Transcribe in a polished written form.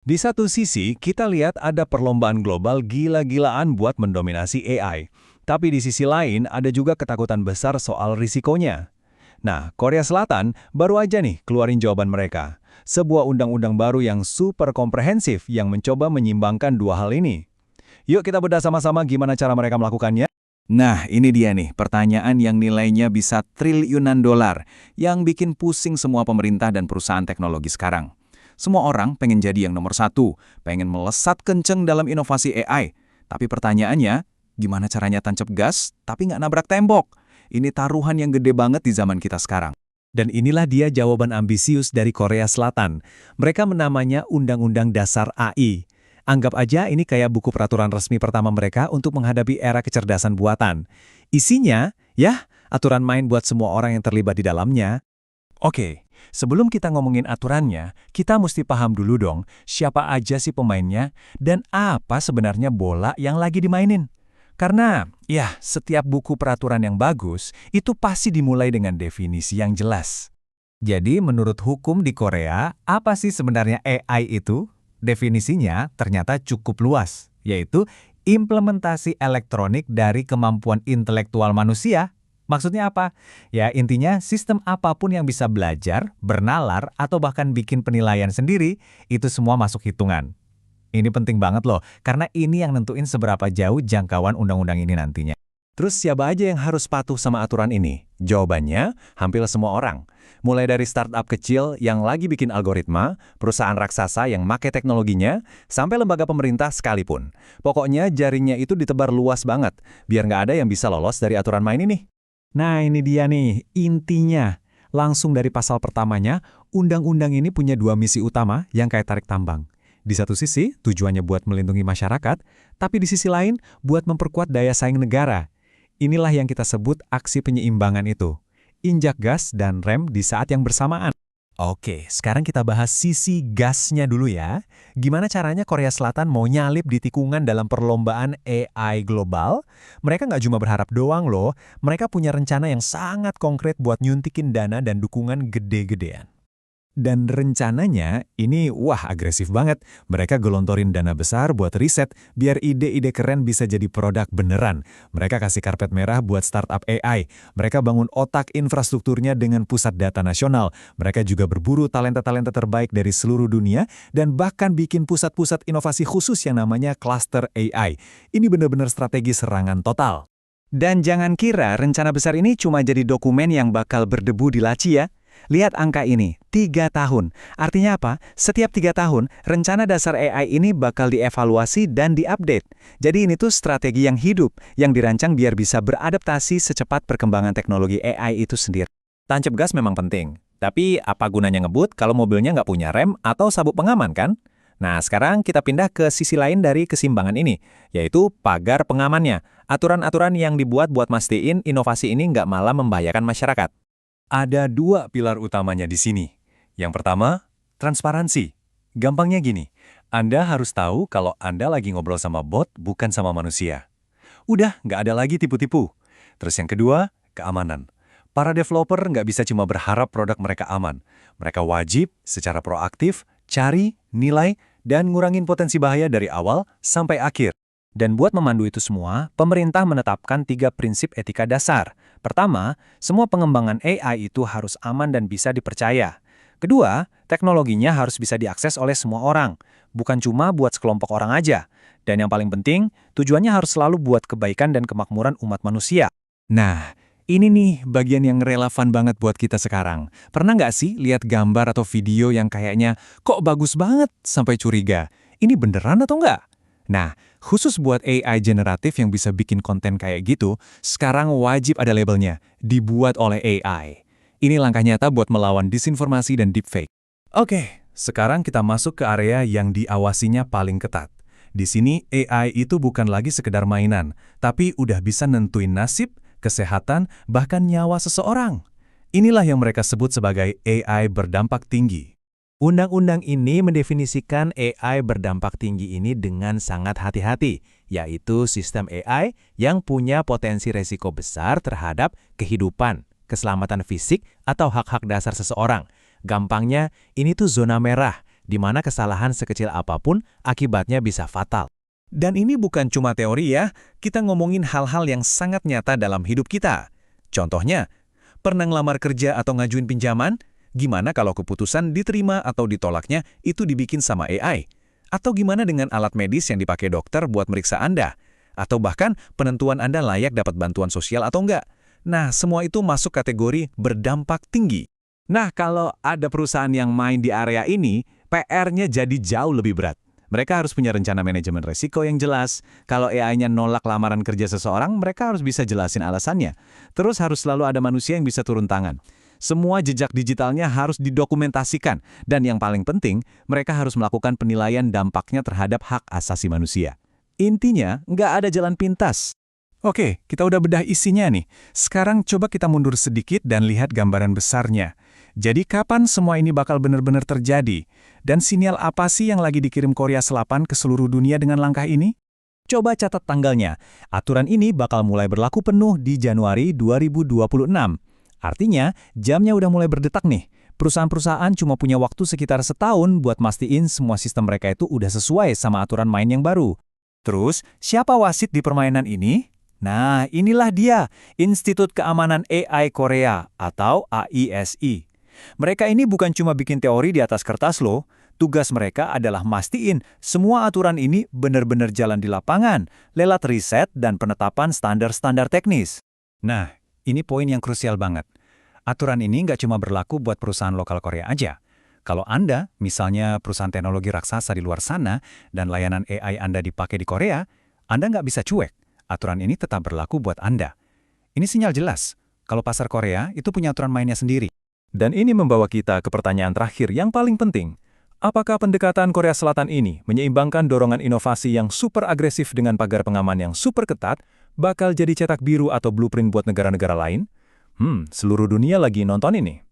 Di satu sisi, kita lihat ada perlombaan global gila-gilaan buat mendominasi AI. Tapi di sisi lain, ada juga ketakutan besar soal risikonya. Nah, Korea Selatan baru aja nih keluarin jawaban mereka. Sebuah undang-undang baru yang super komprehensif yang mencoba menyimbangkan dua hal ini. Yuk kita bedah sama-sama gimana cara mereka melakukannya. Nah, ini dia nih pertanyaan yang nilainya bisa triliunan dolar, yang bikin pusing semua pemerintah dan perusahaan teknologi sekarang. Semua orang pengen jadi yang nomor satu, pengen melesat kenceng dalam inovasi AI. Tapi pertanyaannya, gimana caranya tancap gas tapi nggak nabrak tembok? Ini taruhan yang gede banget di zaman kita sekarang. Dan inilah dia jawaban ambisius dari Korea Selatan. Mereka menamanya Undang-Undang Dasar AI. Anggap aja ini kayak buku peraturan resmi pertama mereka untuk menghadapi era kecerdasan buatan. Isinya, ya, aturan main buat semua orang yang terlibat di dalamnya. Oke, sebelum kita ngomongin aturannya, kita mesti paham dulu dong, siapa aja sih pemainnya, dan apa sebenarnya bola yang lagi dimainin. Karena, ya, setiap buku peraturan yang bagus, itu pasti dimulai dengan definisi yang jelas. Jadi, menurut hukum di Korea, apa sih sebenarnya AI itu? Definisinya ternyata cukup luas, yaitu implementasi elektronik dari kemampuan intelektual manusia. Maksudnya apa? Ya, intinya sistem apapun yang bisa belajar, bernalar, atau bahkan bikin penilaian sendiri, itu semua masuk hitungan. Ini penting banget loh, karena ini yang nentuin seberapa jauh jangkauan undang-undang ini nantinya. Terus siapa aja yang harus patuh sama aturan ini? Jawabannya, hampir semua orang. Mulai dari startup kecil yang lagi bikin algoritma, perusahaan raksasa yang make teknologinya, sampai lembaga pemerintah sekalipun. Pokoknya jaringnya itu ditebar luas banget, biar nggak ada yang bisa lolos dari aturan main ini. Nah ini dia nih, intinya. Langsung dari pasal pertamanya, undang-undang ini punya dua misi utama yang kayak tarik tambang. Di satu sisi, tujuannya buat melindungi masyarakat, tapi di sisi lain, buat memperkuat daya saing negara. Inilah yang kita sebut aksi penyeimbangan itu. Injak gas dan rem di saat yang bersamaan. Oke, sekarang kita bahas sisi gasnya dulu ya. Gimana caranya Korea Selatan mau nyalip di tikungan dalam perlombaan AI global? Mereka nggak cuma berharap doang loh, mereka punya rencana yang sangat konkret buat nyuntikin dana dan dukungan gede-gedean. Dan rencananya ini wah agresif banget. Mereka gelontorin dana besar buat riset biar ide-ide keren bisa jadi produk beneran. Mereka kasih karpet merah buat startup AI. Mereka bangun otak infrastrukturnya dengan pusat data nasional. Mereka juga berburu talenta-talenta terbaik dari seluruh dunia dan bahkan bikin pusat-pusat inovasi khusus yang namanya cluster AI. Ini benar-benar strategi serangan total. Dan jangan kira rencana besar ini cuma jadi dokumen yang bakal berdebu di laci ya. Lihat angka ini, 3 tahun. Artinya apa? Setiap 3 tahun, rencana dasar AI ini bakal dievaluasi dan diupdate. Jadi ini tuh strategi yang hidup, yang dirancang biar bisa beradaptasi secepat perkembangan teknologi AI itu sendiri. Tancap gas memang penting, tapi apa gunanya ngebut kalau mobilnya nggak punya rem atau sabuk pengaman kan? Nah, sekarang kita pindah ke sisi lain dari keseimbangan ini, yaitu pagar pengamannya. Aturan-aturan yang dibuat buat mastiin inovasi ini nggak malah membahayakan masyarakat. Ada dua pilar utamanya di sini. Yang pertama, transparansi. Gampangnya gini, Anda harus tahu kalau Anda lagi ngobrol sama bot, bukan sama manusia. Udah, nggak ada lagi tipu-tipu. Terus yang kedua, keamanan. Para developer nggak bisa cuma berharap produk mereka aman. Mereka wajib secara proaktif cari, nilai, dan ngurangin potensi bahaya dari awal sampai akhir. Dan buat memandu itu semua, pemerintah menetapkan 3 prinsip etika dasar. Pertama, semua pengembangan AI itu harus aman dan bisa dipercaya. Kedua, teknologinya harus bisa diakses oleh semua orang, bukan cuma buat sekelompok orang aja. Dan yang paling penting, tujuannya harus selalu buat kebaikan dan kemakmuran umat manusia. Nah, ini nih bagian yang relevan banget buat kita sekarang. Pernah nggak sih lihat gambar atau video yang kayaknya, kok bagus banget sampai curiga? Ini beneran atau nggak? Nah, khusus buat AI generatif yang bisa bikin konten kayak gitu, sekarang wajib ada labelnya, dibuat oleh AI. Ini langkah nyata buat melawan disinformasi dan deepfake. Oke, sekarang kita masuk ke area yang diawasinya paling ketat. Di sini AI itu bukan lagi sekedar mainan, tapi udah bisa nentuin nasib, kesehatan, bahkan nyawa seseorang. Inilah yang mereka sebut sebagai AI berdampak tinggi. Undang-undang ini mendefinisikan AI berdampak tinggi ini dengan sangat hati-hati, yaitu sistem AI yang punya potensi resiko besar terhadap kehidupan, keselamatan fisik, atau hak-hak dasar seseorang. Gampangnya, ini tuh zona merah, di mana kesalahan sekecil apapun akibatnya bisa fatal. Dan ini bukan cuma teori ya, kita ngomongin hal-hal yang sangat nyata dalam hidup kita. Contohnya, pernah ngelamar kerja atau ngajuin pinjaman? Gimana kalau keputusan diterima atau ditolaknya itu dibikin sama AI? Atau gimana dengan alat medis yang dipakai dokter buat meriksa Anda? Atau bahkan penentuan Anda layak dapat bantuan sosial atau enggak? Nah, semua itu masuk kategori berdampak tinggi. Nah, kalau ada perusahaan yang main di area ini, PR-nya jadi jauh lebih berat. Mereka harus punya rencana manajemen risiko yang jelas. Kalau AI-nya nolak lamaran kerja seseorang, mereka harus bisa jelasin alasannya. Terus harus selalu ada manusia yang bisa turun tangan. Semua jejak digitalnya harus didokumentasikan. Dan yang paling penting, mereka harus melakukan penilaian dampaknya terhadap hak asasi manusia. Intinya, nggak ada jalan pintas. Oke, kita udah bedah isinya nih. Sekarang coba kita mundur sedikit dan lihat gambaran besarnya. Jadi kapan semua ini bakal benar-benar terjadi? Dan sinyal apa sih yang lagi dikirim Korea Selatan ke seluruh dunia dengan langkah ini? Coba catat tanggalnya. Aturan ini bakal mulai berlaku penuh di Januari 2026. Artinya, jamnya udah mulai berdetak nih. Perusahaan-perusahaan cuma punya waktu sekitar setahun buat mastiin semua sistem mereka itu udah sesuai sama aturan main yang baru. Terus, siapa wasit di permainan ini? Nah, inilah dia, Institut Keamanan AI Korea atau AISI. Mereka ini bukan cuma bikin teori di atas kertas loh. Tugas mereka adalah mastiin semua aturan ini benar-benar jalan di lapangan, lewat riset dan penetapan standar-standar teknis. Nah, ini poin yang krusial banget. Aturan ini nggak cuma berlaku buat perusahaan lokal Korea aja. Kalau Anda, misalnya perusahaan teknologi raksasa di luar sana, dan layanan AI Anda dipakai di Korea, Anda nggak bisa cuek. Aturan ini tetap berlaku buat Anda. Ini sinyal jelas, kalau pasar Korea itu punya aturan mainnya sendiri. Dan ini membawa kita ke pertanyaan terakhir yang paling penting. Apakah pendekatan Korea Selatan ini menyeimbangkan dorongan inovasi yang super agresif dengan pagar pengaman yang super ketat, bakal jadi cetak biru atau blueprint buat negara-negara lain? Seluruh dunia lagi nonton ini.